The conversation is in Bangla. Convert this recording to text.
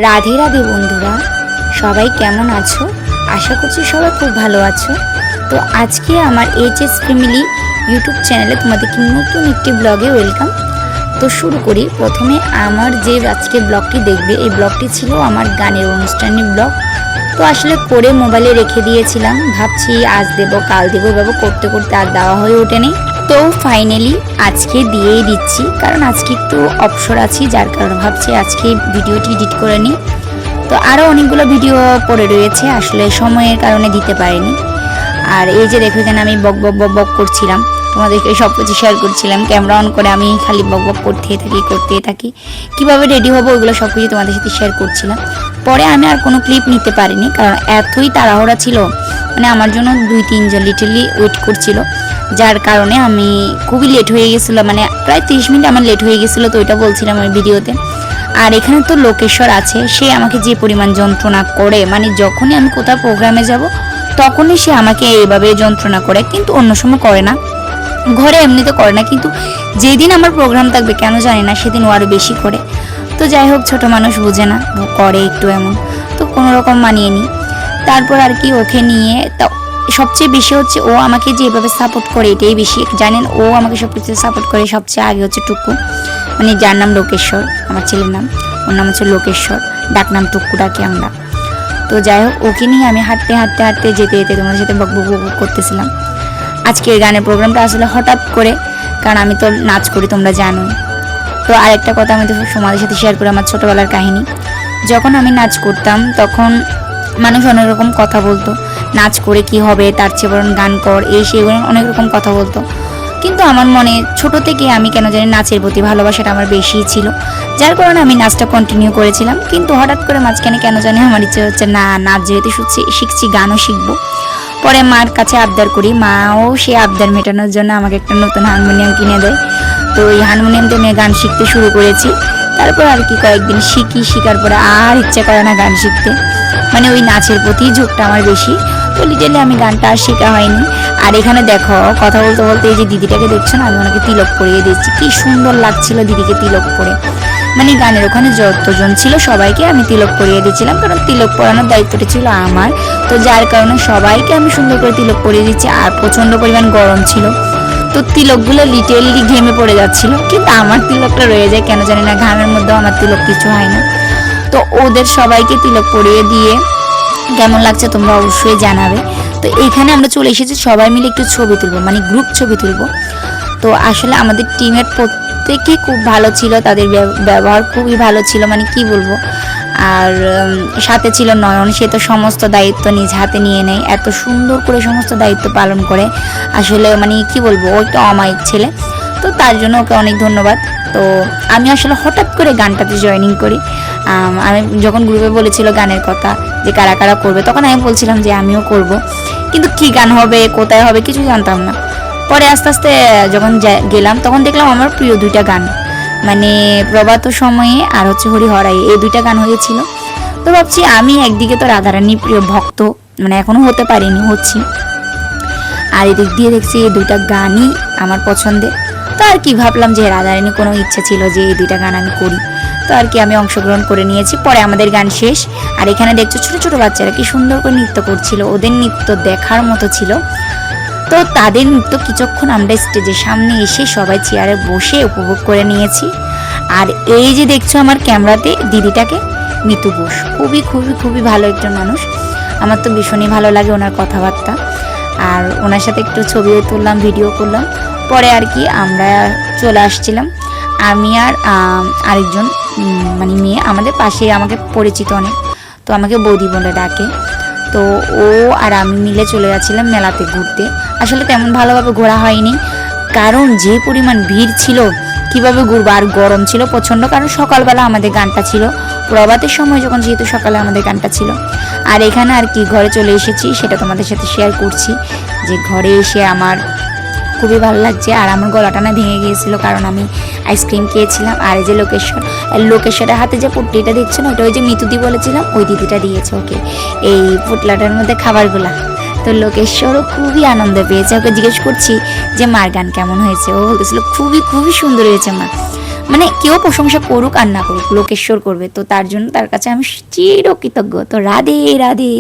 রাধে রাধে বন্ধুরা, সবাই কেমন আছো? আশা করছি সবাই খুব ভালো আছো। তো আজকে আমার এইচএস ফ্যামিলি ইউটিউব চ্যানেলে তোমাদেরকে নতুন একটি ব্লগে ওয়েলকাম। তো শুরু করি। প্রথমে আমার যে আজকে ব্লগটি দেখবে, এই ব্লগটি ছিল আমার গানের অনুষ্ঠানের ব্লগ। তো আসলে করে মোবাইলে রেখে দিয়েছিলাম, ভাবছি আজ দেবো কাল দেবো, এভাবে করতে করতে আর দেওয়া হয়ে ওঠেনি। তো ফাইনালি আজকে দিয়েই দিচ্ছি, কারণ আজকে একটু অবসর আছি, যার কারণে ভাবছি আজকে ভিডিওটি এডিট করে নিই। তো আরও অনেকগুলো ভিডিও পড়ে রয়েছে, আসলে সময়ের কারণে দিতে পারিনি। আর এই যে দেখো, এখানে আমি বক বক বক বক করছিলাম, তোমাদেরকে সব কিছু শেয়ার করছিলাম। ক্যামেরা অন করে আমি খালি বক বক করতেই থাকি কীভাবে রেডি হবো, ওইগুলো সব কিছু তোমাদের সাথে শেয়ার করছিলাম। পরে আমি আর কোনো ক্লিপ নিতে পারিনি, কারণ এতই তাড়াহুড়া ছিল, মানে আমার জন্য 2-3 জন লিটারলি ওয়েট করছিল, যার কারণে আমি খুবই লেট হয়ে গেছিলো, মানে প্রায় 30 মিনিট আমার লেট হয়ে গেছিলো। তো ওইটা বলছিলাম ওই ভিডিওতে। আর এখানে তো লোকেশ্বর আছে, সে আমাকে যে পরিমাণ যন্ত্রণা করে, মানে যখনই আমি কোথাও প্রোগ্রামে যাব তখনই সে আমাকে এইভাবে যন্ত্রণা করে, কিন্তু অন্য সময় করে না, ঘরে এমনিতে করে না, কিন্তু যেদিন আমার প্রোগ্রাম থাকবে কেন জানি না সেদিন ও আরও বেশি করে। তো যাই হোক, ছোট মানুষ বোঝে না, করে একটু এমন, তো কোনো রকম মানিয়ে নিই। তারপর আর কি ওকে নিয়ে, তা সবচেয়ে বেশি হচ্ছে ও আমাকে যেভাবে সাপোর্ট করে, এটাই বেশি। জানেন, ও আমাকে সব কিছু সাপোর্ট করে। সবচেয়ে আগে হচ্ছে টুকু, মানে যার নাম লোকেশ্বর, আমার ছেলের নাম, ওর নাম হচ্ছে লোকেশ্বর, ডাক নাম টুকু ডাকি আমরা। তো যাই হোক, ওকে নিয়ে আমি হাঁটতে যেতে তোমাদের সাথে বক বক বক করতেছিলাম। আজকের গানের প্রোগ্রামটা আসলে হঠাৎ করে, কারণ আমি তো নাচ করি, তোমরা জানোই। তো আরেকটা কথা আমি তো তোমাদের সাথে শেয়ার করি, আমার ছোটোবেলার কাহিনী। যখন আমি নাচ করতাম তখন মানুষ অনেক রকম কথা বলতো, নাচ করে কি হবে, তার চেয়ে বরং গান কর, এই সেগুলো অনেক রকম কথা বলতো। কিন্তু আমার মনে ছোট থেকে আমি কেন জানি নাচের প্রতি ভালোবাসাটা আমার বেশিই ছিল, যার কারণে আমি নাচটা কন্টিনিউ করেছিলাম। কিন্তু হঠাৎ করে মাঝখানে কেন জানি আমার ইচ্ছে হচ্ছে না, নাচ যেহেতু শিখছি, গানও শিখবো। পরে মার কাছে আবদার করি, মাও সে আবদার মেটানোর জন্য আমাকে একটা নতুন হারমোনিয়াম কিনে দেয়। তো এই হারমোনিয়ামতে আমি গান শিখতে শুরু করেছি। তারপর আর কি কয়েকদিন শেখার পরে আর ইচ্ছে করে না গান শিখতে, মানে ওই নাচের প্রতি ঝোঁকটা আমার বেশি। তো লিটারলি আমি গানটা আর শেখা হয়নি। আর এখানে দেখো, কথা বলতে বলতে এই যে দিদিটাকে দেখছো না, আমি ওনাকে তিলক পরিয়ে দিচ্ছি, কি সুন্দর লাগছিল দিদিকে তিলক পরে। মানে গানের ওখানে যতজন ছিল সবাইকে আমি তিলক পরিয়ে দিচ্ছিলাম, কারণ তিলক পরানোর দায়িত্বটা ছিল আমার। তো যার কারণে সবাইকে আমি সুন্দর করে তিলক পরিয়ে দিচ্ছি। আর প্রচণ্ড পরিমাণ গরম ছিল, তো তিলকগুলো লিটারলি ঘেমে পড়ে যাচ্ছিল, কিন্তু আমার তিলকটা রয়ে যায় কেন জানি না, ঘামের মধ্যেও আমার তিলক কিছু হয় না। তো ওদের সবাইকে তিলক পরিয়ে দিয়ে কেমন লাগছে তোমরা অবশ্যই জানাবে। তো এইখানে আমরা চলে এসেছি সবাই মিলে একটু ছবি তুলবো, মানে গ্রুপ ছবি তুলবো। তো আসলে আমাদের টিমের প্রত্যেকেই খুব ভালো ছিল, তাদের ব্যবহার খুবই ভালো ছিল, মানে কি বলবো। আর সাথে ছিল নয়ন, সে তো সমস্ত দায়িত্ব নিজ হাতে নিয়ে নেয়, এত সুন্দর করে সমস্ত দায়িত্ব পালন করে। আসলে মানে কি বলবো, ও একটা অমায়িক ছেলে, তো তার জন্য ওকে অনেক ধন্যবাদ। তো আমি আসলে হঠাৎ করে গানটাতে জয়েনিং করি। আমি যখন গ্রুপে বলেছিল গানের কথা, যে কারা কারা করবে, তখন আমি বলছিলাম যে আমিও করব, কিন্তু কি গান হবে, কোথায় হবে, কিছু জানতাম না। পরে আস্তে আস্তে যখন গেলাম তখন দেখলাম আমার প্রিয় 2টা গান, মানে প্রভাত সময়ে আর হচ্ছে হরিহরাই, এই 2টা গান হয়েছিল। তো ভাবছি আমি একদিকে তো রাধারানীর প্রিয় ভক্ত, মানে এখনও হতে পারিনি, হচ্ছি। আর এদিক দিয়ে দেখছি এই 2টা গানই আমার পছন্দের। তো আর কি ভাবলাম যে রাধারানী কোনো ইচ্ছা ছিল যে এই 2টা গান আমি করি, তো আর কি আমি অংশগ্রহণ করে নিয়েছি। পরে আমাদের গান শেষ, আর এখানে দেখছো ছোট ছোট বাচ্চারা কি সুন্দর করে নৃত্য করছিল, ওদের নৃত্য দেখার মতো ছিল। তো তাদের নৃত্য কিছুক্ষণ আমরা স্টেজের সামনে এসে সবাই চেয়ারে বসে উপভোগ করে নিয়েছি। আর এই যে দেখছো আমার ক্যামেরাতে দিদিটাকে, মিতু ঘোষ, খুবই খুবই খুবই ভালো একজন মানুষ, আমার তো ভীষণই ভালো লাগে ওনার কথাবার্তা। আর ওনার সাথে একটু ছবিও তুললাম, ভিডিও করলাম। পরে আর কি আমরা চলে আসছিলাম, আমি আর আরেকজন মানে মেয়ে, আমাদের পাশে, আমাকে পরিচিত অনেক, তো আমাকে বৌদি বলে ডাকে। তো ও আর আমি মিলে চলে যাচ্ছিলাম মেলাতে ঘুরতে। আসলে তেমন ভালোভাবে ঘোরা হয়নি, কারণ যে পরিমাণ ভিড় ছিল, কিভাবে ঘুরবো, আর গরম ছিল প্রচণ্ড, কারণ সকালবেলা আমাদের গানটা ছিল, প্রভাতের সময় যখন, যেহেতু সকালে আমাদের গানটা ছিল। আর এখানে আর কি ঘরে চলে এসেছি, সেটা তোমাদের সাথে শেয়ার করছি, যে ঘরে এসে আমার খুবই ভালো লাগছে। আর আমার গলাটা না ভেঙে গিয়েছিল, কারণ আমি আইসক্রিম খেয়েছিলাম। আর এই যে লোকেশ্বরের হাতে যে পুটলিটা দিচ্ছে না, ওটা ওই যে মিতুদি বলেছিলাম, ওই দিদিটা দিয়েছে ওকে এই পুটলাটার মধ্যে খাবারগুলা। তো লোকেশ্বরও খুবই আনন্দ পেয়েছে, ওকে জিজ্ঞেস করছি যে মার গান কেমন হয়েছে, ও বলতেছিল খুবই খুবই সুন্দর হয়েছে মা। মানে কেউ প্রশংসা করুক আর না করুক, লোকেশ্বর করবে, তো তার জন্য তার কাছে আমি চিরকৃতজ্ঞ। তো রাধে রাধে।